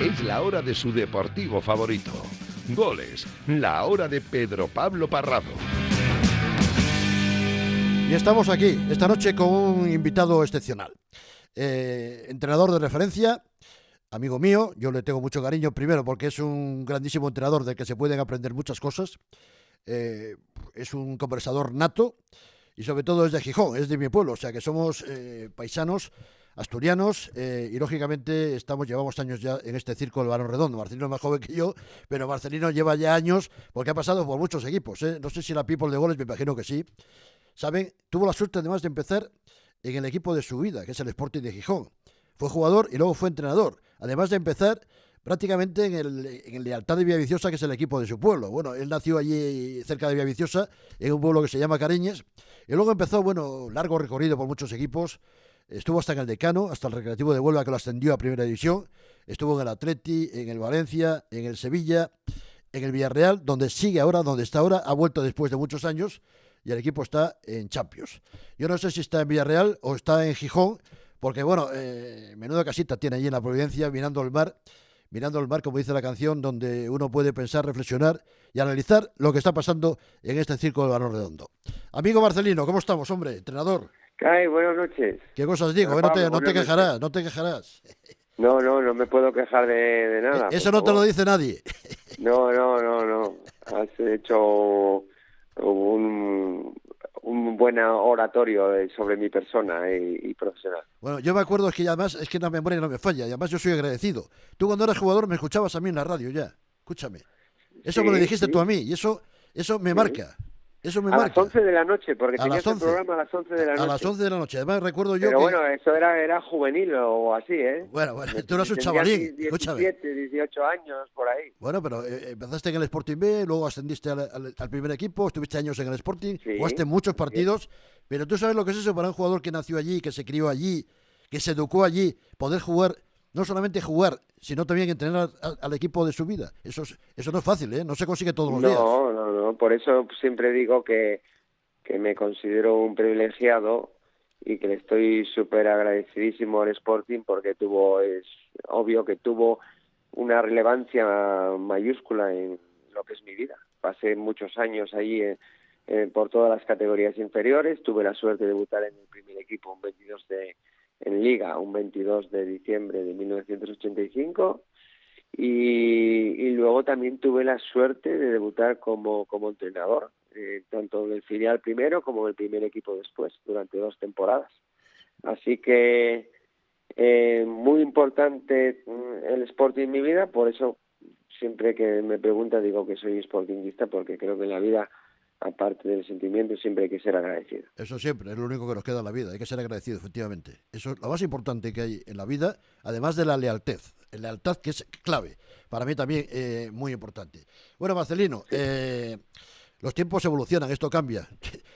Es la hora de su deportivo favorito. Goles, la hora de Pedro Pablo Parrado. Y estamos aquí, esta noche, con un invitado excepcional. Entrenador de referencia, amigo mío, yo le tengo mucho cariño, primero porque es un grandísimo entrenador del que se pueden aprender muchas cosas. Es un conversador nato y sobre todo es de Gijón, es de mi pueblo, o sea que somos paisanos, asturianos, y lógicamente llevamos años ya en este circo del Balón Redondo. Marcelino es más joven que yo, pero Marcelino lleva ya años porque ha pasado por muchos equipos. No sé si la People de Goles, me imagino que sí. ¿Saben? Tuvo la suerte además de empezar en el equipo de su vida, que es el Sporting de Gijón. Fue jugador y luego fue entrenador. Además de empezar prácticamente en el Lealtad de Villaviciosa, que es el equipo de su pueblo. Bueno, él nació allí cerca de Villaviciosa, en un pueblo que se llama Careñes. Y luego empezó, largo recorrido por muchos equipos. Estuvo hasta en el Decano, hasta el Recreativo de Huelva, que lo ascendió a Primera División. Estuvo en el Atleti, en el Valencia, en el Sevilla, en el Villarreal, donde sigue ahora, donde está ahora. Ha vuelto después de muchos años y el equipo está en Champions. Yo no sé si está en Villarreal o está en Gijón, porque menuda casita tiene allí en la Providencia, mirando el mar, como dice la canción, donde uno puede pensar, reflexionar y analizar lo que está pasando en este circo del Balón Redondo. Amigo Marcelino, ¿cómo estamos, hombre? Entrenador. Ay, buenas noches. ¿Qué cosas digo? No te quejarás, no te quejarás. No me puedo quejar de nada. Eso no te lo dice nadie. No. Has hecho un buen oratorio sobre mi persona y profesional. Bueno, yo me acuerdo que además es que la memoria no me falla, y además yo soy agradecido. Tú cuando eras jugador me escuchabas a mí en la radio ya, escúchame. Eso Sí, me lo dijiste sí. tú a mí, y eso me marca. Eso me a marca. las 11 de la noche, porque A tenías las el programa a las 11 de la noche. A las 11 de la noche. Además recuerdo yo Pero que... bueno, eso era juvenil o así, ¿eh? Bueno, tú eras un chavalín, 17, escúchame. 18 años, por ahí. Bueno, pero empezaste en el Sporting B, luego ascendiste al primer equipo, estuviste años en el Sporting, Sí, jugaste muchos partidos, pero tú sabes lo que es eso para un jugador que nació allí, que se crió allí, que se educó allí, poder jugar, no solamente jugar, sino también entrenar al equipo de su vida. Eso no es fácil, ¿eh? No se consigue todos los días. No, por eso siempre digo que me considero un privilegiado y que le estoy súper agradecidísimo al Sporting porque es obvio que tuvo una relevancia mayúscula en lo que es mi vida. Pasé muchos años allí por todas las categorías inferiores, tuve la suerte de debutar en el primer equipo en Liga, un 22 de diciembre de 1985 y luego también tuve la suerte de debutar como entrenador, tanto en el filial primero como en el primer equipo después, durante 2 temporadas. Así que muy importante el Sporting en mi vida, por eso siempre que me preguntan digo que soy sportingista, porque creo que en la vida, aparte del sentimiento, siempre hay que ser agradecido. Eso siempre, es lo único que nos queda en la vida, hay que ser agradecido, efectivamente. Eso es lo más importante que hay en la vida, además de la lealtad. La lealtad que es clave, para mí también muy importante. Bueno, Marcelino, los tiempos evolucionan, esto cambia.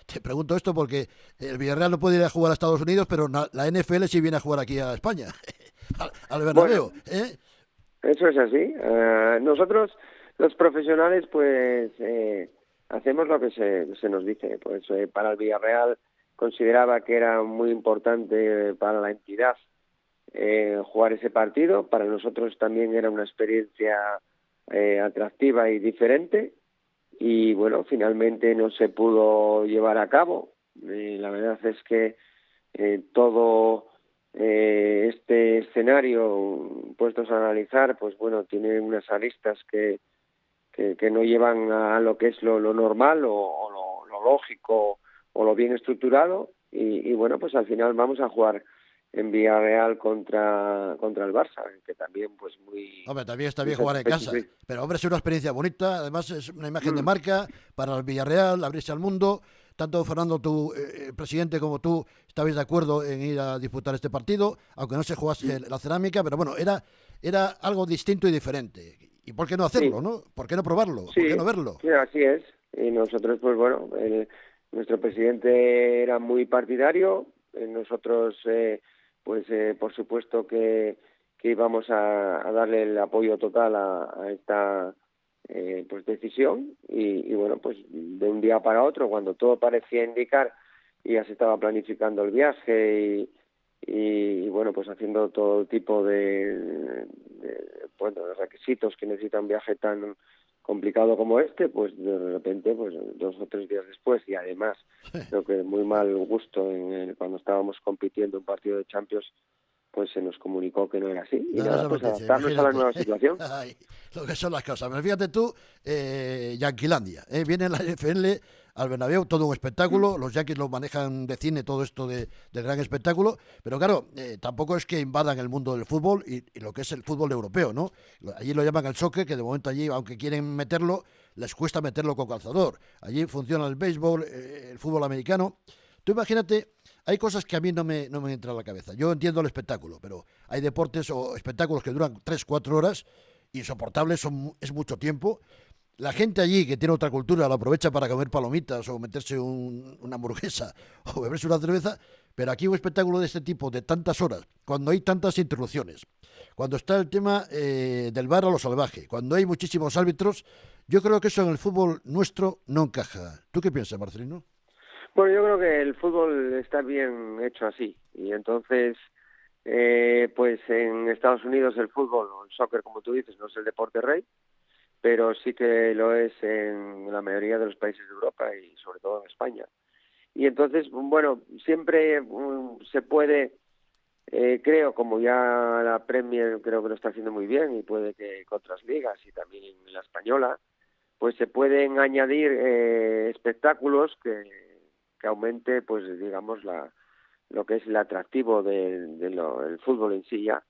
Te pregunto esto porque el Villarreal no puede ir a jugar a Estados Unidos, pero la NFL sí viene a jugar aquí a España, al Bernabéu. Bueno, eso es así. Nosotros, los profesionales, pues hacemos lo que se nos dice. Pues para el Villarreal consideraba que era muy importante para la entidad jugar ese partido. Para nosotros también era una experiencia atractiva y diferente. Y bueno, finalmente no se pudo llevar a cabo. La verdad es que todo este escenario, puestos a analizar, pues bueno, tiene unas aristas que no llevan a lo que es lo normal o lo lógico o lo bien estructurado y bueno, pues al final vamos a jugar en Villarreal contra el Barça, que también pues muy... Hombre, también está bien jugar en casa, pero hombre, es una experiencia bonita, además es una imagen de marca para el Villarreal, abrirse al mundo. Tanto Fernando, tu presidente, como tú estabais de acuerdo en ir a disputar este partido, aunque no se jugase la cerámica, pero bueno, era algo distinto y diferente. ¿Y por qué no hacerlo, no? ¿Por qué no probarlo? Sí, ¿Por qué no verlo? Sí, así es. Y nosotros, pues bueno, nuestro presidente era muy partidario, nosotros, por supuesto que íbamos a darle el apoyo total a esta pues decisión y bueno, pues de un día para otro, cuando todo parecía indicar y ya se estaba planificando el viaje y bueno, pues haciendo todo tipo bueno, de requisitos que necesita un viaje tan complicado como este, pues de repente, pues 2 o 3 días después, y además creo que muy mal gusto cuando estábamos compitiendo un partido de Champions, pues se nos comunicó que no era así. Y Nada, nada, esa pues noticia, adaptarnos a la imagínate. nueva situación. Ay, lo que son las cosas. Pero fíjate tú, Yanquilandia. Viene la NFL al Bernabéu, todo un espectáculo. Los Yankees lo manejan de cine, todo esto del gran espectáculo. Pero claro, tampoco es que invadan el mundo del fútbol y lo que es el fútbol europeo, ¿no? Allí lo llaman el soccer, que de momento allí, aunque quieren meterlo, les cuesta meterlo con calzador. Allí funciona el béisbol, el fútbol americano. Tú imagínate, hay cosas que a mí no me entran a la cabeza. Yo entiendo el espectáculo, pero hay deportes o espectáculos que duran 3 o 4 horas, insoportables, es mucho tiempo. La gente allí que tiene otra cultura lo aprovecha para comer palomitas o meterse una hamburguesa o beberse una cerveza, pero aquí un espectáculo de este tipo, de tantas horas, cuando hay tantas interrupciones, cuando está el tema del bar a lo salvaje, cuando hay muchísimos árbitros, yo creo que eso en el fútbol nuestro no encaja. ¿Tú qué piensas, Marcelino? Bueno, yo creo que el fútbol está bien hecho así, y entonces pues en Estados Unidos el fútbol o el soccer, como tú dices, no es el deporte rey, pero sí que lo es en la mayoría de los países de Europa y sobre todo en España. Y entonces, bueno, siempre se puede, creo, como ya la Premier creo que lo está haciendo muy bien, y puede que con otras ligas y también la española, pues se pueden añadir espectáculos que aumente, pues digamos, lo que es el atractivo el fútbol en sí ya.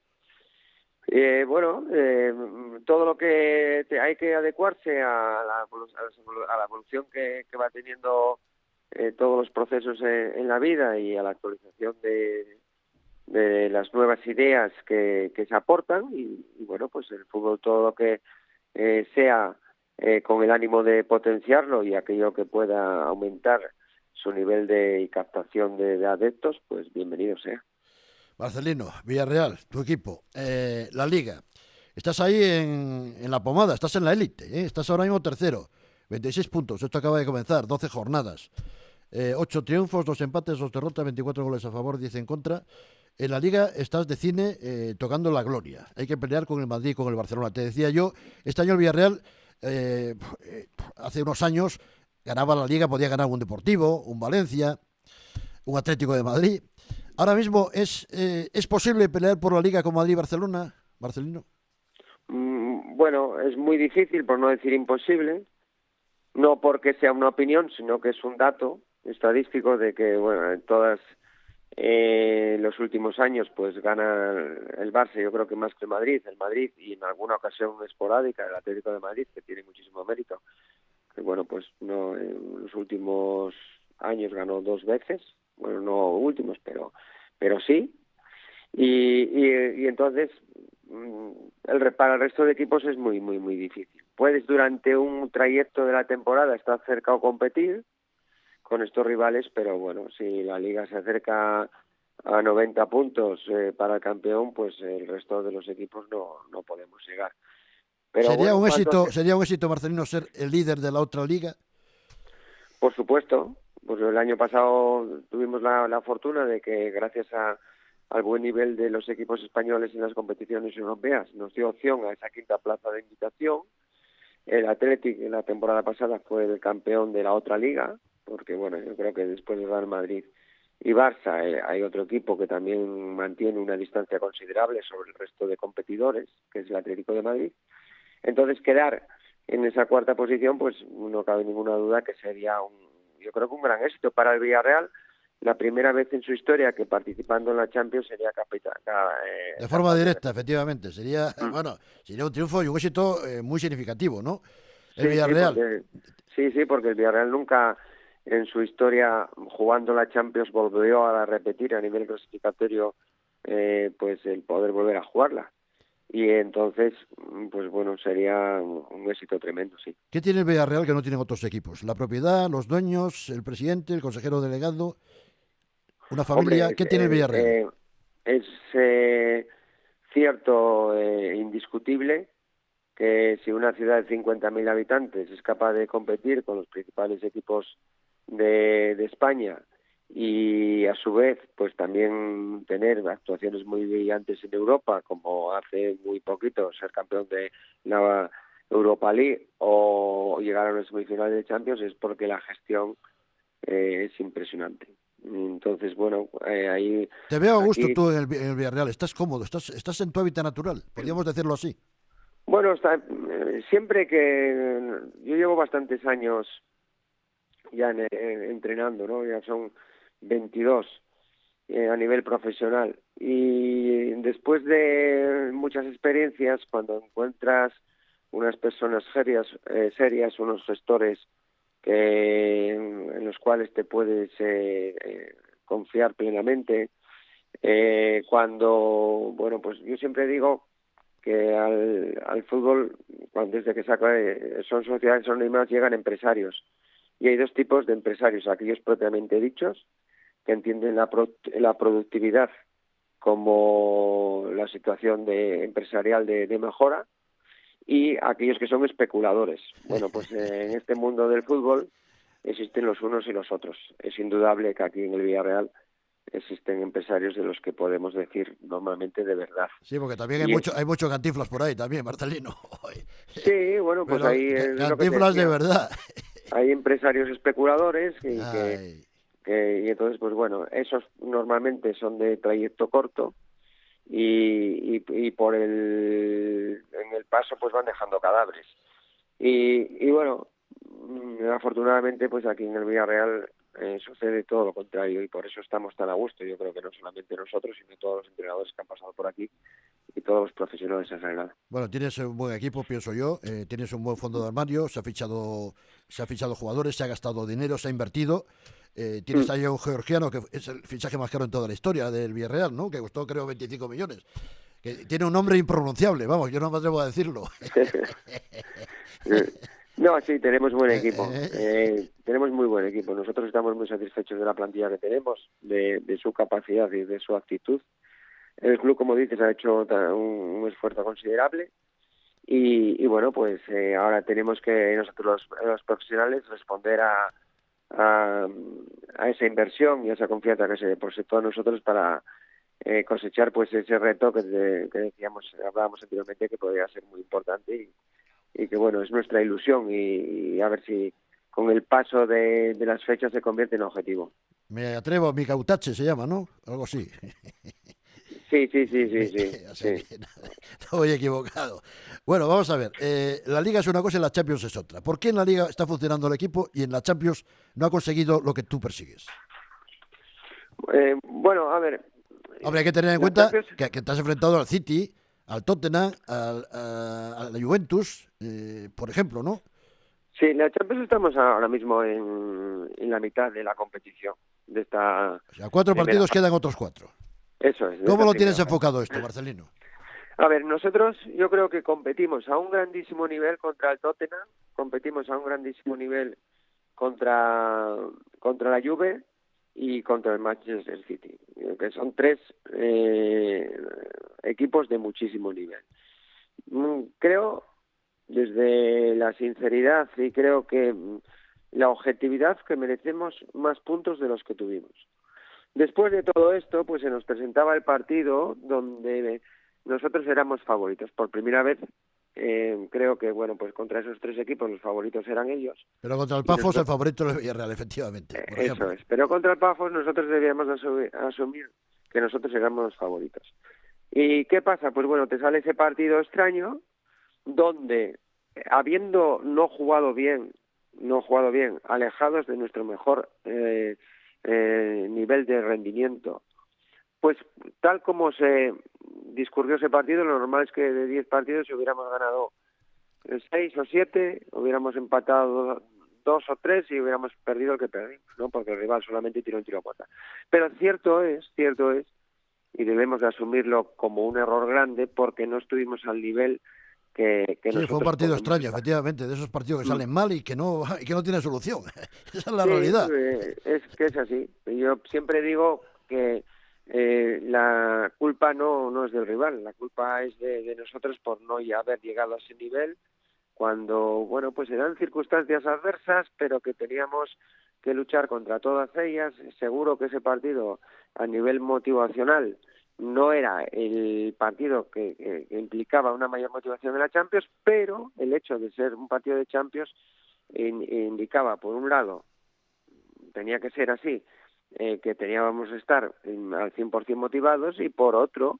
Bueno, todo lo que hay que adecuarse a la evolución que va teniendo todos los procesos en la vida, y a la actualización de las nuevas ideas que se aportan, y bueno, pues el fútbol, todo lo que sea con el ánimo de potenciarlo, y aquello que pueda aumentar su nivel de captación de adeptos, pues bienvenido sea. Marcelino, Villarreal, tu equipo, la Liga. Estás ahí en la pomada, estás en la élite, ¿eh? Estás ahora mismo tercero, 26 puntos, esto acaba de comenzar, 12 jornadas, 8 triunfos, 2 empates, 2 derrotas, 24 goles a favor, 10 en contra. En la Liga estás de cine tocando la gloria. Hay que pelear con el Madrid y con el Barcelona. Te decía yo, este año el Villarreal, hace unos años, ganaba la Liga, podía ganar un Deportivo, un Valencia, un Atlético de Madrid. Ahora mismo es posible pelear por la Liga con Madrid y Barcelona, Marcelino. Bueno, es muy difícil, por no decir imposible, no porque sea una opinión, sino que es un dato estadístico de que, bueno, en todas los últimos años, pues gana el Barça, yo creo que más que el Madrid, y en alguna ocasión esporádica el Atlético de Madrid, que tiene muchísimo mérito, que bueno, pues no, en los últimos años ganó 2 veces, bueno, no últimos, pero sí, y entonces para el resto de equipos es muy, muy, muy difícil. Puedes durante un trayecto de la temporada estar cerca o competir con estos rivales, pero bueno, si la Liga se acerca a 90 puntos para el campeón, pues el resto de los equipos no podemos llegar. Pero ¿Sería bueno, un éxito, sería un éxito, Marcelino, ser el líder de la otra liga? por supuesto, pues el año pasado tuvimos la fortuna de que gracias al buen nivel de los equipos españoles en las competiciones europeas nos dio opción a esa quinta plaza de invitación. El Athletic en la temporada pasada fue el campeón de la otra liga, porque bueno, yo creo que después de Real Madrid y Barça hay otro equipo que también mantiene una distancia considerable sobre el resto de competidores, que es el Atlético de Madrid. Entonces quedar en esa cuarta posición, pues no cabe ninguna duda que sería yo creo que un gran éxito para el Villarreal, la primera vez en su historia que participando en la Champions sería capaz De forma de directa, repetir. efectivamente. Sería, bueno, sería un triunfo y un éxito muy significativo, ¿no? El Sí, Villarreal. porque el Villarreal nunca en su historia jugando la Champions volvió a repetir a nivel clasificatorio pues el poder volver a jugarla. Y entonces, pues bueno, sería un éxito tremendo, sí. ¿Qué tiene el Villarreal que no tienen otros equipos? La propiedad, los dueños, el presidente, el consejero delegado, una familia. Hombre, ¿Qué tiene el Villarreal? es cierto, indiscutible, que si una ciudad de 50.000 habitantes es capaz de competir con los principales equipos de España, y a su vez pues también tener actuaciones muy brillantes en Europa, como hace muy poquito ser campeón de la Europa League o llegar a las semifinales de Champions, es porque la gestión es impresionante. Entonces, bueno, ahí Te veo a gusto aquí, tú en el Villarreal, estás cómodo, estás en tu hábitat natural, podríamos decirlo así. bueno, siempre que yo llevo bastantes años ya entrenando, ¿no? Ya son 22 a nivel profesional. Y después de muchas experiencias, cuando encuentras unas personas serias, unos gestores en los cuales te puedes confiar plenamente, cuando, bueno, pues yo siempre digo que al fútbol, desde que saca, son sociedades anónimas, llegan empresarios. Y hay dos tipos de empresarios, aquellos propiamente dichos, que entienden la productividad como la situación empresarial de mejora, y aquellos que son especuladores. Bueno, pues en este mundo del fútbol existen los unos y los otros. Es indudable que aquí en el Villarreal existen empresarios de los que podemos decir normalmente de verdad. Sí, porque también Y hay mucho Cantinflas por ahí también, Marcelino. sí, bueno, pues Pero ahí es lo que te Cantinflas de decía. verdad. Hay empresarios especuladores Ay, y entonces, pues bueno, esos normalmente son de trayecto corto y en el paso pues van dejando cadáveres. Y bueno, afortunadamente pues aquí en el Villarreal sucede todo lo contrario y por eso estamos tan a gusto. Yo creo que no solamente nosotros, sino todos los entrenadores que han pasado por aquí y todos los profesionales en general. bueno, tienes un buen equipo, pienso yo. Tienes un buen fondo de armario. Se ha fichado jugadores, se ha gastado dinero, se ha invertido. Tienes ahí a un georgiano que es el fichaje más caro en toda la historia del Villarreal, ¿no? Que costó creo 25 millones. Que tiene un nombre impronunciable, vamos, yo no me atrevo a decirlo. No, sí, tenemos buen Eh, equipo. Tenemos muy buen equipo. Nosotros estamos muy satisfechos de la plantilla que tenemos, de su capacidad y de su actitud. El club, como dices, ha hecho un esfuerzo considerable y bueno, pues ahora tenemos que nosotros los profesionales responder a, a esa inversión y a esa confianza que se depositó en nosotros para cosechar pues ese reto que decíamos, hablábamos anteriormente, que podría ser muy importante y que bueno, es nuestra ilusión y a ver si con el paso de las fechas se convierte en objetivo. Me atrevo, mi cautache se llama, ¿no? Algo así. Sí, sí, sí, sí, sí, O sea sí. que no voy equivocado. Bueno, vamos a ver. La Liga es una cosa y la Champions es otra. ¿Por qué en la Liga está funcionando el equipo y en la Champions no ha conseguido lo que tú persigues? Bueno, a ver, Hombre, hay que tener en la cuenta Champions, que te has enfrentado al City, al Tottenham, a la Juventus, por ejemplo, ¿no? sí, la Champions estamos ahora mismo en la mitad de la competición de esta O sea, 4 primera partidos, fase. quedan otros 4. Eso es, de ¿Cómo esta lo tienes primera fase. enfocado esto, Marcelino? A ver, nosotros yo creo que competimos a un grandísimo nivel contra el Tottenham, competimos a un grandísimo nivel contra la Juve y contra el Manchester City, que son tres equipos de muchísimo nivel. Creo, desde la sinceridad y creo que la objetividad, que merecemos más puntos de los que tuvimos. Después de todo esto, pues se nos presentaba el partido donde nosotros éramos favoritos. Por primera vez, creo que, bueno, pues contra esos tres equipos los favoritos eran ellos. Pero contra el Y Pafos el nosotros, favorito es el Villarreal, efectivamente, por eso ejemplo. es. Pero contra el Pafos nosotros debíamos asumir que nosotros éramos los favoritos. ¿Y qué pasa? Pues bueno, te sale ese partido extraño donde, habiendo no jugado bien, alejados de nuestro mejor nivel de rendimiento, pues tal como se discurrió ese partido, lo normal es que de 10 partidos si hubiéramos ganado 6 o 7, hubiéramos empatado 2 o 3 y hubiéramos perdido el que perdimos, ¿no? Porque el rival solamente tiró un tiro a puerta. Pero cierto es, y debemos de asumirlo como un error grande, porque no estuvimos al nivel que Sí, fue un nosotros partido podemos extraño, estar. efectivamente, de esos partidos que salen mal y que no tienen solución. Esa es la Sí, realidad. es que es así. Yo siempre digo que la culpa no es del rival, la culpa es de nosotros por no haber llegado a ese nivel cuando, bueno, pues eran circunstancias adversas, pero que que luchar contra todas ellas. Seguro que ese partido a nivel motivacional no era el partido que implicaba una mayor motivación en la Champions, pero el hecho de ser un partido de Champions indicaba, por un lado, tenía que ser así, que teníamos que estar al 100% motivados, y por otro,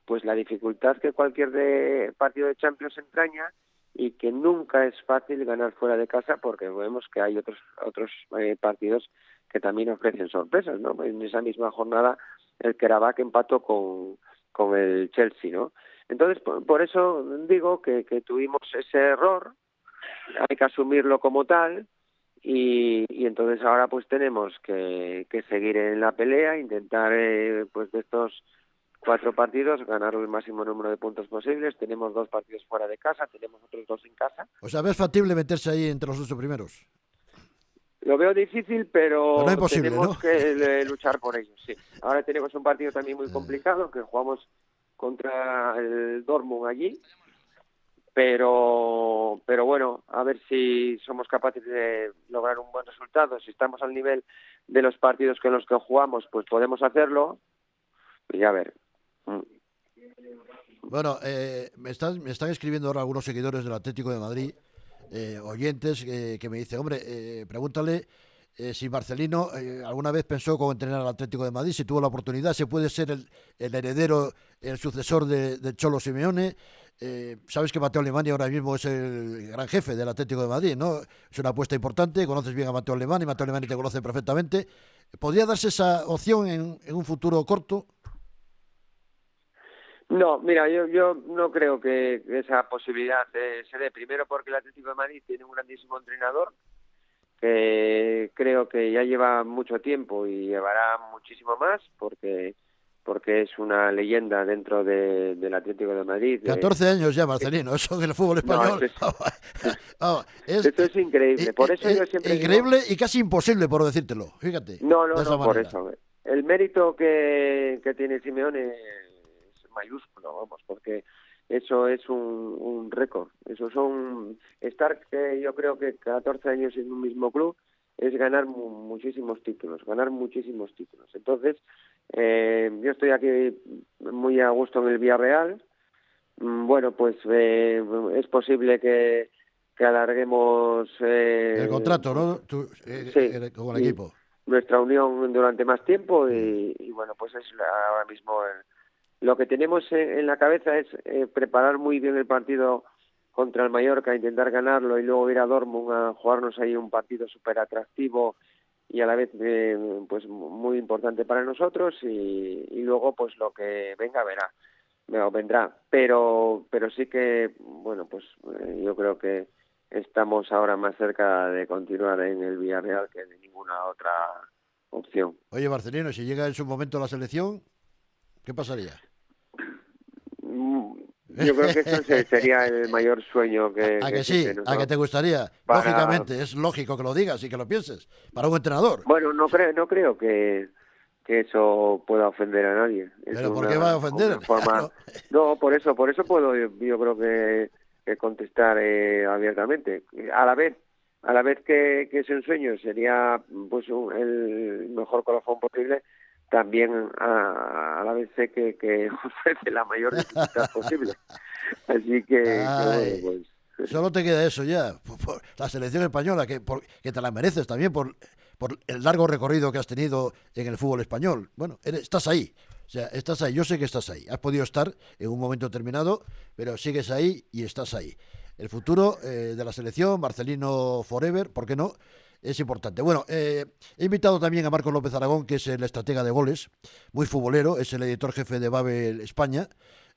pues la dificultad que cualquier partido de Champions entraña, y que nunca es fácil ganar fuera de casa, porque vemos que hay otros partidos que también ofrecen sorpresas, ¿no? En esa misma jornada el Karabakh empató con el Chelsea, ¿no? Entonces, por eso digo que tuvimos ese error, hay que asumirlo como tal, y entonces ahora pues tenemos que seguir en la pelea, intentar pues de estos 4 partidos ganar el máximo número de puntos posibles. Tenemos 2 partidos fuera de casa, tenemos otros 2 en casa. O sea, ¿ves factible meterse ahí entre los 8 primeros? Lo veo difícil, pero no es imposible, tenemos ¿no? que luchar por ello, sí. Ahora tenemos un partido también muy complicado, que jugamos contra el Dortmund allí, pero bueno, a ver si somos capaces de lograr un buen resultado. Si estamos al nivel de los partidos con los que jugamos, pues podemos hacerlo, y ya ver. Bueno, me están escribiendo ahora algunos seguidores del Atlético de Madrid, oyentes que me dicen, hombre, pregúntale si Marcelino alguna vez pensó con entrenar al Atlético de Madrid, si tuvo la oportunidad, si puede ser el heredero, el sucesor de Cholo Simeone. Sabes que Matteo Alemany ahora mismo es el gran jefe del Atlético de Madrid, ¿no? Es una apuesta importante, conoces bien a Matteo Alemany te conoce perfectamente. ¿Podría darse esa opción en un futuro corto? No, mira, yo no creo que esa posibilidad se dé. Primero porque el Atlético de Madrid tiene un grandísimo entrenador, que creo que ya lleva mucho tiempo y llevará muchísimo más, porque es una leyenda dentro del Atlético de Madrid. 14 años ya, Marcelino, eso en el fútbol español. No, esto es increíble. Por eso yo siempre increíble y casi imposible, por decírtelo. Fíjate. No, por eso. El mérito que tiene Simeone es mayúsculo, vamos, porque eso es un récord. Eso son yo creo que 14 años en un mismo club es ganar muchísimos títulos. Entonces, yo estoy aquí muy a gusto en el Villarreal. Bueno, pues es posible que alarguemos el contrato, ¿no? Sí, con el equipo. Nuestra unión durante más tiempo, y bueno, pues es ahora mismo lo que tenemos en la cabeza es preparar muy bien el partido contra el Mallorca, intentar ganarlo, y luego ir a Dortmund a jugarnos ahí un partido súper atractivo y a la vez pues muy importante para nosotros, y luego pues lo que vendrá, pero sí que bueno, pues yo creo que estamos ahora más cerca de continuar en el Villarreal que de ninguna otra opción. Oye, Marcelino, si llega en su momento la selección, ¿qué pasaría? Yo creo que eso sería el mayor sueño que ¿A que sí? ¿A que te gustaría? Lógicamente, es lógico que lo digas y que lo pienses, para un entrenador. Bueno, no creo que eso pueda ofender a nadie. ¿Pero por qué va a ofender? Claro. No, por eso puedo yo creo que contestar abiertamente. A la vez que es un sueño, sería pues el mejor colofón posible. También a la vez sé que ofrece la mayor dificultad posible. Así que bueno, pues solo te queda eso ya, por la selección española, que te la mereces también por el largo recorrido que has tenido en el fútbol español. Bueno, estás ahí, o sea, estás ahí, yo sé que estás ahí. Has podido estar en un momento determinado, pero sigues ahí y estás ahí. El futuro de la selección, Marcelino Forever, ¿por qué no?, es importante. Bueno, he invitado también a Marcos López Aragón, que es el estratega de goles, muy futbolero, es el editor jefe de Babel España,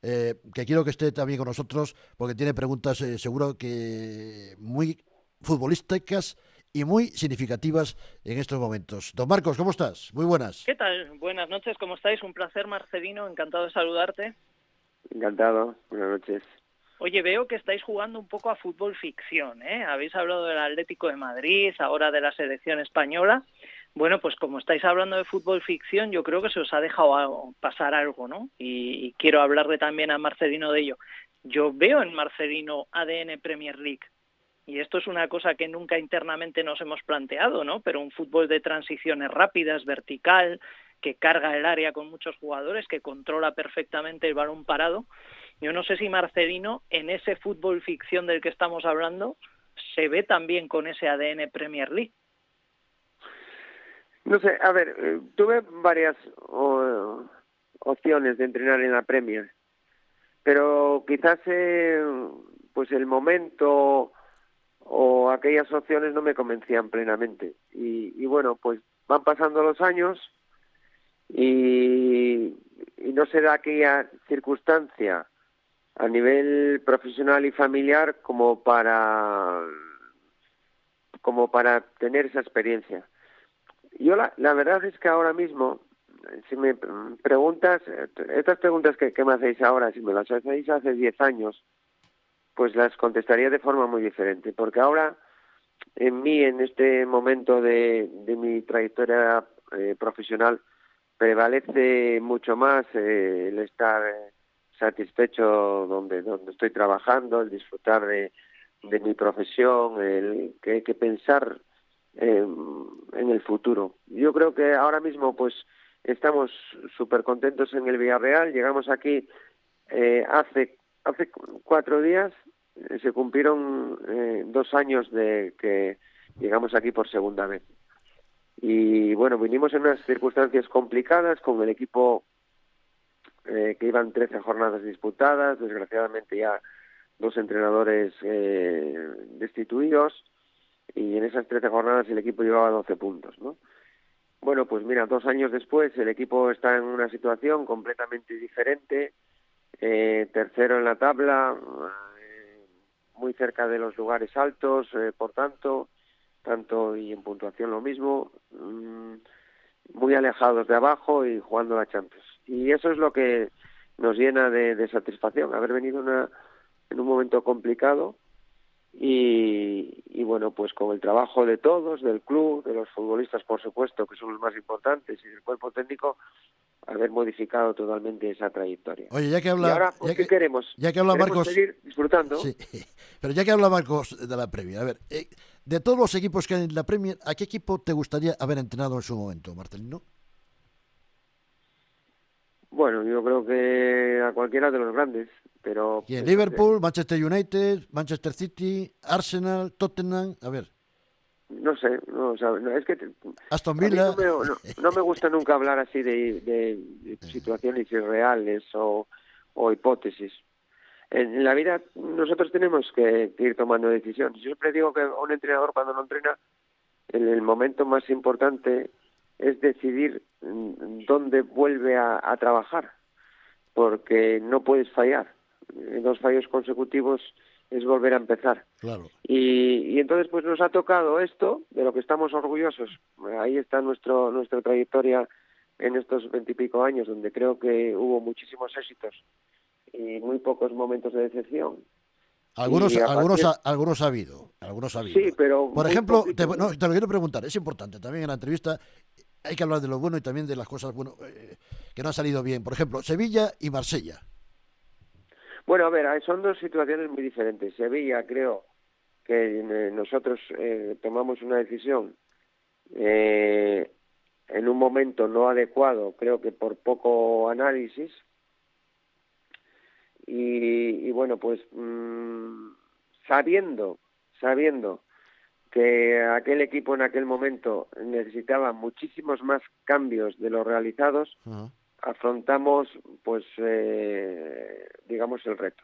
que quiero que esté también con nosotros, porque tiene preguntas seguro que muy futbolísticas y muy significativas en estos momentos. Don Marcos, ¿cómo estás? Muy buenas. ¿Qué tal? Buenas noches, ¿cómo estáis? Un placer, Marcelino, encantado de saludarte. Encantado, buenas noches. Oye, veo que estáis jugando un poco a fútbol ficción, ¿eh? Habéis hablado del Atlético de Madrid, ahora de la selección española. Bueno, pues como estáis hablando de fútbol ficción, yo creo que se os ha dejado pasar algo, ¿no? Y quiero hablarle también a Marcelino de ello. Yo veo en Marcelino ADN Premier League. y esto es una cosa que nunca internamente nos hemos planteado, ¿no? Pero un fútbol de transiciones rápidas, vertical, que carga el área con muchos jugadores, que controla perfectamente el balón parado. Yo no sé si Marcelino, en ese fútbol ficción del que estamos hablando, se ve también con ese ADN Premier League. No sé, a ver, tuve varias opciones de entrenar en la Premier, pero quizás pues el momento o aquellas opciones no me convencían plenamente. Y bueno, pues van pasando los años y no se da aquella circunstancia a nivel profesional y familiar como para tener esa experiencia. Yo la verdad es que ahora mismo, si me preguntas, estas preguntas que me hacéis ahora, si me las hacéis hace 10 años, pues las contestaría de forma muy diferente, porque ahora en mí, en este momento de mi trayectoria profesional, prevalece mucho más el estar satisfecho donde estoy trabajando, el disfrutar de mi profesión, el que hay que pensar en el futuro. Yo creo que ahora mismo pues estamos súper contentos en el Villarreal. Llegamos aquí hace 4 días, se cumplieron 2 años de que llegamos aquí por segunda vez. Y bueno, vinimos en unas circunstancias complicadas, con el equipo que iban 13 jornadas disputadas, desgraciadamente ya 2 entrenadores destituidos, y en esas 13 jornadas el equipo llevaba 12 puntos, ¿no? Bueno, pues mira, 2 años después el equipo está en una situación completamente diferente, tercero en la tabla, muy cerca de los lugares altos, por tanto, y en puntuación lo mismo, muy alejados de abajo y jugando la Champions. Y eso es lo que nos llena de satisfacción, haber venido en un momento complicado y bueno, pues con el trabajo de todos, del club, de los futbolistas, por supuesto, que son los más importantes, y del cuerpo técnico, haber modificado totalmente esa trayectoria. Oye, ya que habla, y ahora, pues, ¿qué queremos? Ya que habla ¿Queremos Marcos, seguir disfrutando? Sí, pero ya que habla Marcos de la Premier, a ver, de todos los equipos que hay en la Premier, ¿a qué equipo te gustaría haber entrenado en su momento, Marcelino? Bueno, yo creo que a cualquiera de los grandes, pero... ¿Y en Liverpool, Manchester United, Manchester City, Arsenal, Tottenham? A ver. No sé, es que Aston a mí Villa. no me gusta nunca hablar así de situaciones irreales o hipótesis. En la vida nosotros tenemos que ir tomando decisiones. Yo siempre digo que un entrenador, cuando no entrena, el momento más importante es decidir dónde vuelve a trabajar, porque no puedes fallar. 2 fallos consecutivos es volver a empezar. Claro. Y entonces pues nos ha tocado esto, de lo que estamos orgullosos. Ahí está nuestra trayectoria en estos 20 y pico años, donde creo que hubo muchísimos éxitos y muy pocos momentos de decepción. Algunos ha habido. Sí, pero... Por ejemplo, te lo quiero preguntar, es importante, también en la entrevista hay que hablar de lo bueno y también de las cosas que no han salido bien. Por ejemplo, Sevilla y Marsella. Bueno, a ver, son 2 situaciones muy diferentes. Sevilla, creo que nosotros tomamos una decisión en un momento no adecuado, creo que por poco análisis, y bueno, pues sabiendo que aquel equipo en aquel momento necesitaba muchísimos más cambios de los realizados, afrontamos, pues, digamos, el reto.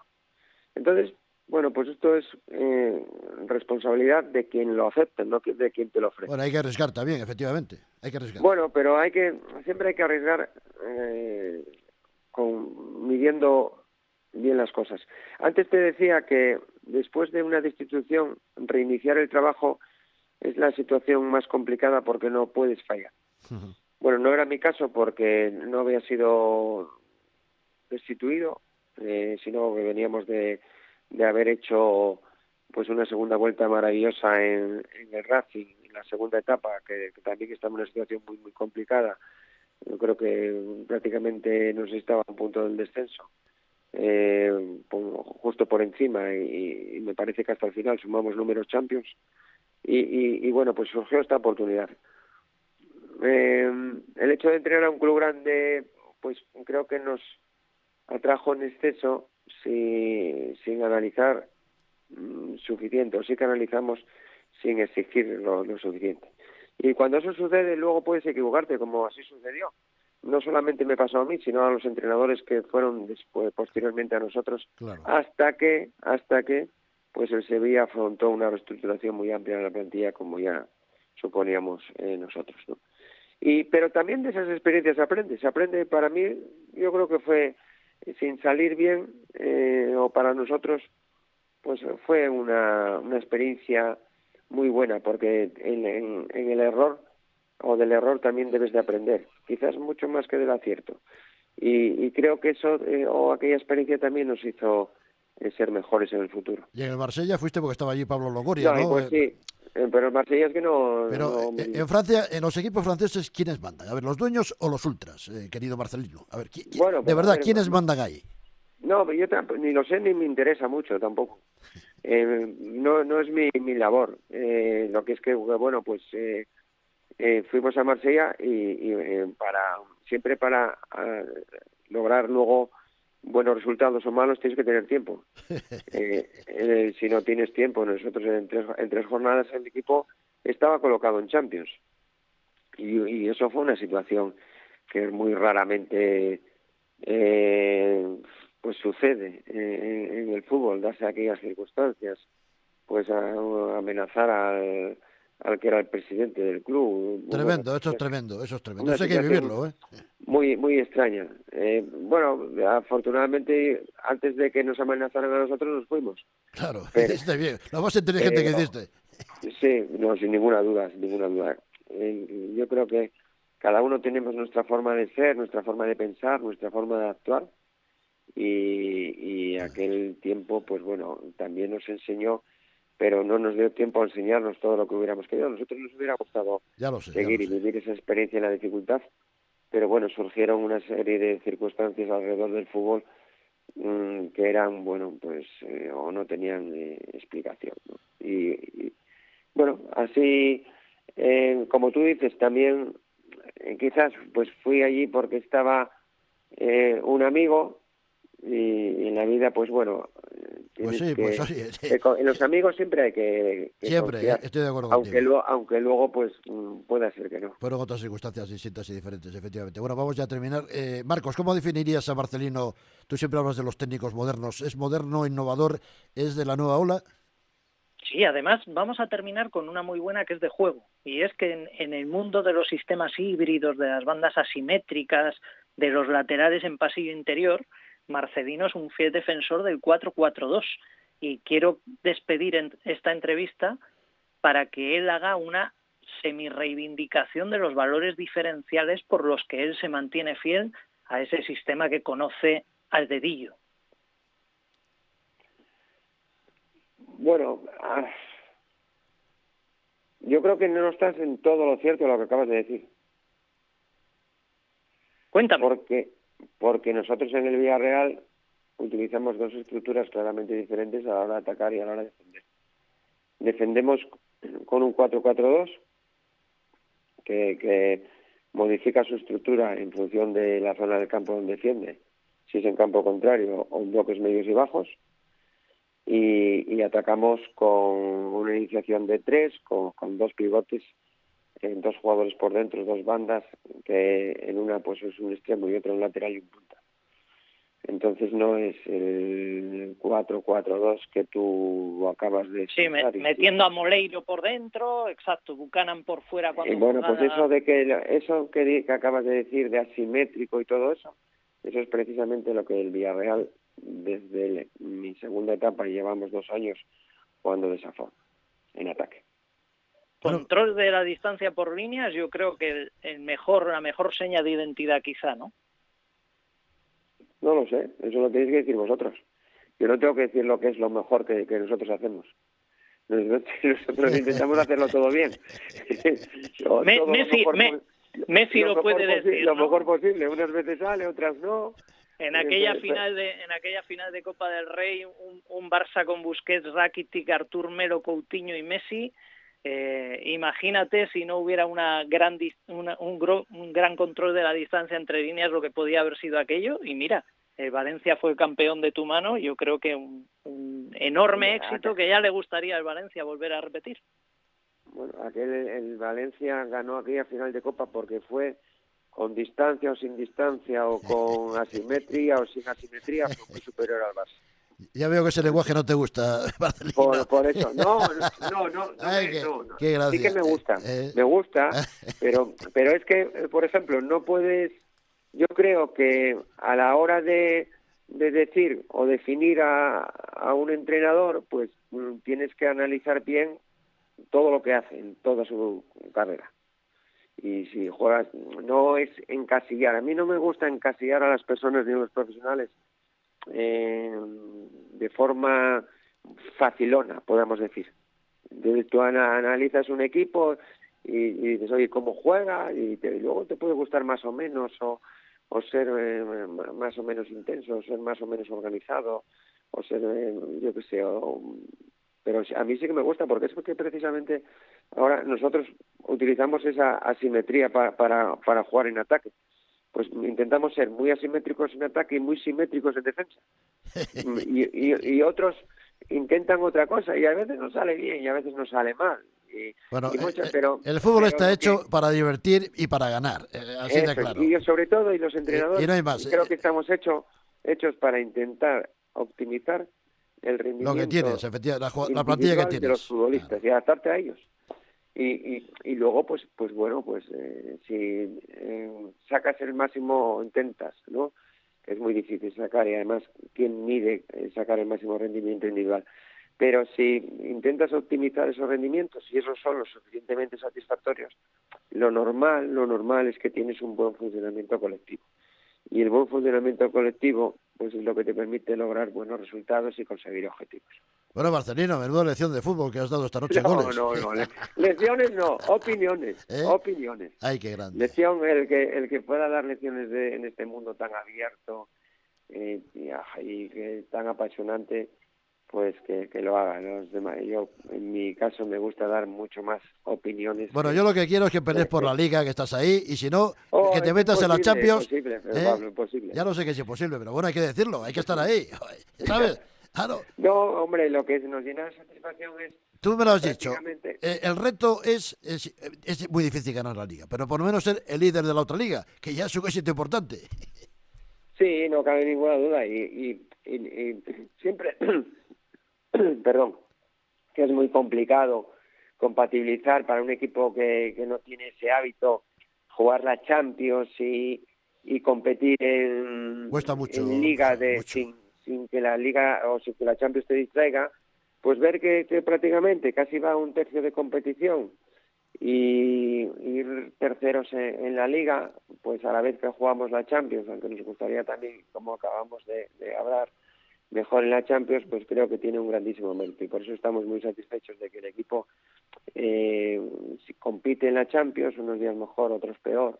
Entonces, bueno, pues esto es responsabilidad de quien lo acepte, no de quien te lo ofrece. Bueno, hay que arriesgar también, efectivamente. Hay que arriesgar. Bueno, pero siempre hay que arriesgar midiendo bien las cosas. Antes te decía que después de una destitución, reiniciar el trabajo es la situación más complicada porque no puedes fallar. Uh-huh. Bueno, no era mi caso porque no había sido destituido, sino que veníamos de haber hecho pues una segunda vuelta maravillosa en el Racing, en la segunda etapa, que también estaba en una situación muy, muy complicada. Yo creo que prácticamente nos estaba a un punto del descenso. justo por encima y me parece que hasta el final sumamos números Champions y bueno, pues surgió esta oportunidad. El hecho de entrenar a un club grande, pues creo que nos atrajo en exceso sin analizar suficiente, o sí que analizamos sin exigir lo suficiente. Y cuando eso sucede, luego puedes equivocarte, como así sucedió. No solamente me pasó a mí, sino a los entrenadores que fueron después, posteriormente a nosotros, Claro. hasta que pues el Sevilla afrontó una reestructuración muy amplia de la plantilla, como ya suponíamos nosotros, ¿no? Pero también de esas experiencias se aprende. Para mí, yo creo que fue sin salir bien, o para nosotros, pues fue una experiencia muy buena, porque en el error o del error también debes de aprender, quizás mucho más que del acierto. Y creo que eso, o aquella experiencia también nos hizo ser mejores en el futuro. Y en el Marsella fuiste porque estaba allí Pablo Longoria, ¿no? Pues sí, pero el Marsella es que no... Pero en Francia, en los equipos franceses, ¿quiénes mandan? A ver, ¿los dueños o los ultras, querido Marcelino? A ver, bueno, de verdad, ¿quiénes mandan ahí? No, yo ni lo sé ni me interesa mucho tampoco. No es mi labor. Lo que es que, bueno, pues fuimos a Marsella y siempre para lograr luego buenos resultados o malos tienes que tener tiempo. Si no tienes tiempo, nosotros en tres jornadas el equipo estaba colocado en Champions y eso fue una situación que muy raramente pues sucede en el fútbol, darse aquellas circunstancias, pues a amenazar al que era el presidente del club. Tremendo, eso es tremendo, eso es tremendo. Eso hay que vivirlo, ¿eh? Muy, muy extraña. Bueno, afortunadamente, antes de que nos amenazaran a nosotros, nos fuimos. Claro, hiciste bien. La más inteligente que hiciste. Sí, no, sin ninguna duda, sin ninguna duda. Yo creo que cada uno tenemos nuestra forma de ser, nuestra forma de pensar, nuestra forma de actuar. Y aquel tiempo, pues bueno, también nos enseñó, pero no nos dio tiempo a enseñarnos todo lo que hubiéramos querido. Nosotros nos hubiera gustado seguir y vivir esa experiencia en la dificultad, pero bueno, surgieron una serie de circunstancias alrededor del fútbol que eran, bueno, pues o no tenían explicación, ¿no? Y bueno, así como tú dices, también quizás pues fui allí porque estaba un amigo. Y en la vida, pues bueno, pues sí, en los amigos siempre hay que siempre, confiar, estoy de acuerdo contigo. aunque luego pues pueda ser que no. Fueron otras circunstancias distintas y diferentes, efectivamente. Bueno, vamos ya a terminar. Marcos, ¿cómo definirías a Marcelino? Tú siempre hablas de los técnicos modernos. ¿Es moderno, innovador? ¿Es de la nueva ola? Sí, además vamos a terminar con una muy buena que es de juego. Y es que en el mundo de los sistemas híbridos, de las bandas asimétricas, de los laterales en pasillo interior, Marcelino es un fiel defensor del 4-4-2 y quiero despedir esta entrevista para que él haga una semi-reivindicación de los valores diferenciales por los que él se mantiene fiel a ese sistema que conoce al dedillo. Bueno, yo creo que no estás en todo lo cierto de lo que acabas de decir. Cuéntame. Porque nosotros en el Villarreal utilizamos dos estructuras claramente diferentes a la hora de atacar y a la hora de defender. Defendemos con un 4-4-2 que modifica su estructura en función de la zona del campo donde defiende, si es en campo contrario o en bloques medios y bajos, y atacamos con una iniciación de 3, con dos pivotes, dos jugadores por dentro, dos bandas, que en una pues es un extremo y otro un lateral y un punta. Entonces no es el 4-4-2 que tú acabas de explicar. Sí, metiendo a Moleiro por dentro, exacto, Buchanan por fuera cuando... bueno, pues eso que acabas de decir de asimétrico y todo eso, eso es precisamente lo que el Villarreal, desde mi segunda etapa, y llevamos 2 años jugando de esa forma, en ataque. Control de la distancia por líneas, yo creo que la mejor seña de identidad quizá, ¿no? No lo sé, eso lo tenéis que decir vosotros. Yo no tengo que decir lo que es lo mejor que nosotros hacemos. Nosotros intentamos hacerlo todo bien. Messi lo puede decir, Lo mejor posible, unas veces sale, otras no. En aquella final de Copa del Rey, un Barça con Busquets, Rakitic, Artur Melo, Coutinho y Messi. Imagínate si no hubiera un gran control de la distancia entre líneas, lo que podía haber sido aquello. Y mira, Valencia fue campeón de tu mano. Yo creo que un enorme éxito que ya le gustaría al Valencia volver a repetir. Bueno, el Valencia ganó aquella final de Copa porque fue con distancia o sin distancia, o con asimetría o sin asimetría, fue muy superior al Barça. Ya veo que ese lenguaje no te gusta, Marcelino. Por eso, no. Qué gracia. Sí que me gusta, pero es que, por ejemplo, no puedes, yo creo que a la hora de decir o definir a un entrenador, pues tienes que analizar bien todo lo que hace en toda su carrera. Y si juegas, no es encasillar. A mí no me gusta encasillar a las personas ni a los profesionales de forma facilona, podemos decir. Tú analizas un equipo y dices, oye, ¿cómo juega? Y luego te puede gustar más o menos, o ser más o menos intenso, o ser más o menos organizado, o ser, yo qué sé, pero a mí sí que me gusta, porque es porque precisamente ahora nosotros utilizamos esa asimetría para jugar en ataque. Pues intentamos ser muy asimétricos en ataque y muy simétricos en defensa. Y otros intentan otra cosa, y a veces nos sale bien y a veces nos sale mal. El fútbol está hecho para divertir y para ganar, así de claro. Y sobre todo, y los entrenadores, y no hay más, creo que estamos hechos para intentar optimizar el rendimiento lo que tienes, efectivamente, la plantilla que tienes de los futbolistas, claro, y adaptarte a ellos. Y luego, pues bueno, si sacas el máximo, intentas, ¿no? Que es muy difícil sacar, y además, ¿quién mide sacar el máximo rendimiento individual? Pero si intentas optimizar esos rendimientos y esos son lo suficientemente satisfactorios, lo normal es que tienes un buen funcionamiento colectivo. Y el buen funcionamiento colectivo, pues es lo que te permite lograr buenos resultados y conseguir objetivos. Bueno, Marcelino, menuda lección de fútbol que has dado esta noche. No, lecciones no, opiniones. Opiniones. Ay, qué grande. Lección, el que pueda dar lecciones en este mundo tan abierto y que tan apasionante, pues que lo hagan los demás. Yo, en mi caso, me gusta dar mucho más opiniones. Bueno, yo lo que quiero es que pelees por la Liga, que estás ahí, y si no, que te metas en la Champions. Imposible. Ya no sé que es imposible, pero bueno, hay que decirlo, hay que estar ahí, ¿sabes? Claro. No, hombre, lo que nos llena de satisfacción es... Tú me lo has dicho, el reto es muy difícil ganar la Liga, pero por lo menos ser el líder de la otra Liga, que ya es un éxito importante. Sí, no cabe ninguna duda, y siempre... Perdón, que es muy complicado compatibilizar para un equipo que no tiene ese hábito jugar la Champions y competir en Liga sin que la Liga o sin que la Champions te distraiga, pues ver que prácticamente casi va un tercio de competición y ir terceros en la Liga, pues a la vez que jugamos la Champions, aunque nos gustaría también, como acabamos de hablar, mejor en la Champions, pues creo que tiene un grandísimo mérito, y por eso estamos muy satisfechos de que el equipo compite en la Champions, unos días mejor, otros peor,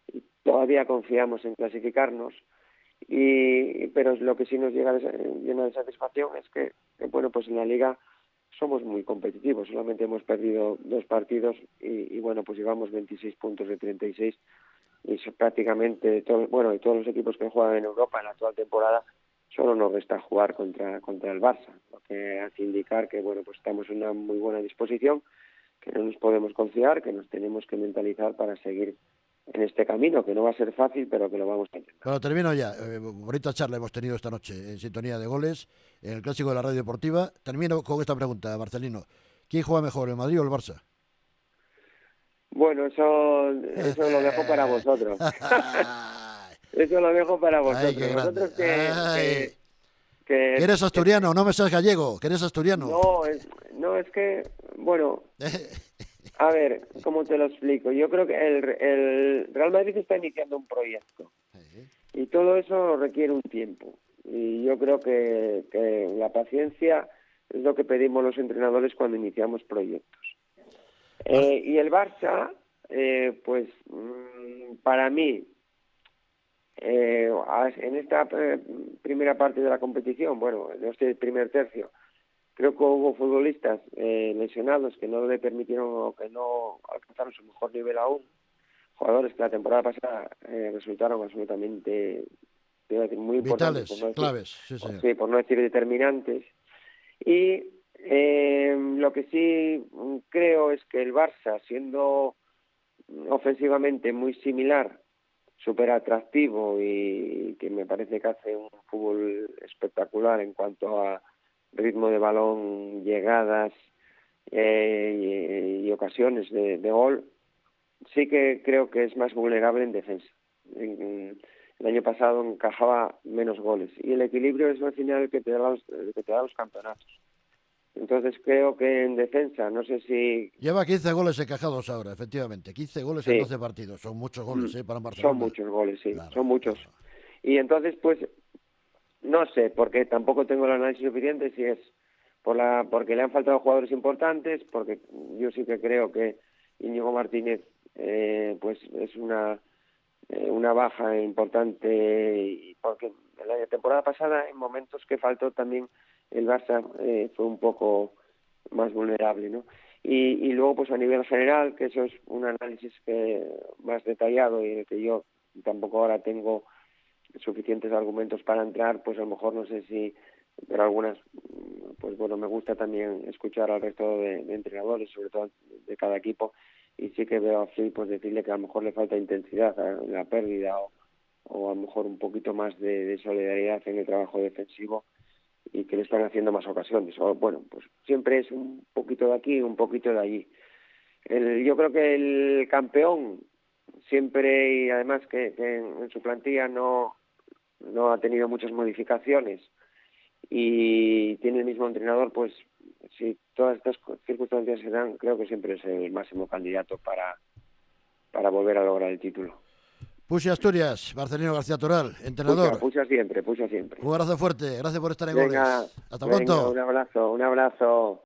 y todavía confiamos en clasificarnos, pero lo que sí nos llena de satisfacción es que bueno, pues en la Liga somos muy competitivos, solamente hemos perdido 2 partidos y bueno, pues llevamos 26 puntos de 36, y eso prácticamente de todos los equipos que juegan en Europa en la actual temporada, solo nos resta jugar contra el Barça, lo que hace indicar que bueno, pues estamos en una muy buena disposición, que no nos podemos confiar, que nos tenemos que mentalizar para seguir en este camino, que no va a ser fácil, pero que lo vamos a intentar. Bueno, termino ya. Bonita charla hemos tenido esta noche en Sintonía de Goles, en el Clásico de la Radio Deportiva. Termino con esta pregunta, Marcelino. ¿Quién juega mejor, el Madrid o el Barça? Bueno, eso lo dejo para vosotros. Eso lo dejo para vosotros. Ay, vosotros que eres asturiano, no me seas gallego, que eres asturiano. No, es que, bueno, a ver, ¿cómo te lo explico? Yo creo que el Real Madrid está iniciando un proyecto y todo eso requiere un tiempo. Y yo creo que la paciencia es lo que pedimos los entrenadores cuando iniciamos proyectos. Y el Barça, pues para mí, en esta primera parte de la competición, bueno, en este primer tercio, creo que hubo futbolistas lesionados que no le permitieron o que no alcanzaron su mejor nivel aún. Jugadores que la temporada pasada resultaron absolutamente, te iba a decir, muy importantes, Vitales, por no decir, claves, sí, señor. sí, por no decir determinantes. Y lo que sí creo es que el Barça, siendo ofensivamente muy similar, súper atractivo y que me parece que hace un fútbol espectacular en cuanto a ritmo de balón, llegadas y ocasiones de gol, sí que creo que es más vulnerable en defensa. El año pasado encajaba menos goles y el equilibrio es al final el que te da los campeonatos. Entonces creo que en defensa, no sé si... Lleva 15 goles encajados ahora, efectivamente. 15 goles en Sí, 12 partidos. Son muchos goles, para un son Barcelona. muchos goles, sí, Claro, son muchos. claro. Y entonces, pues, no sé, porque tampoco tengo el análisis suficiente, si es porque le han faltado jugadores importantes, porque yo sí que creo que Íñigo Martínez pues es una baja importante, y porque en la temporada pasada, en momentos que faltó también, el Barça fue un poco más vulnerable, ¿no? Y luego, pues a nivel general, que eso es un análisis más detallado y en el que yo tampoco ahora tengo suficientes argumentos para entrar, pues a lo mejor no sé si, pero algunas, pues bueno, me gusta también escuchar al resto de entrenadores, sobre todo de cada equipo, y sí que veo a Flip, pues decirle que a lo mejor le falta intensidad en la pérdida o a lo mejor un poquito más de solidaridad en el trabajo defensivo, y que le están haciendo más ocasiones. O bueno, pues siempre es un poquito de aquí, un poquito de allí. Yo creo que el campeón siempre, y además que en su plantilla no ha tenido muchas modificaciones y tiene el mismo entrenador, pues si todas estas circunstancias se dan, creo que siempre es el máximo candidato para volver a lograr el título. Pusi Asturias, Marcelino García Toral, entrenador. Pucha siempre. Un abrazo fuerte, gracias por estar en Venga, Goles. Hasta pronto. Un abrazo.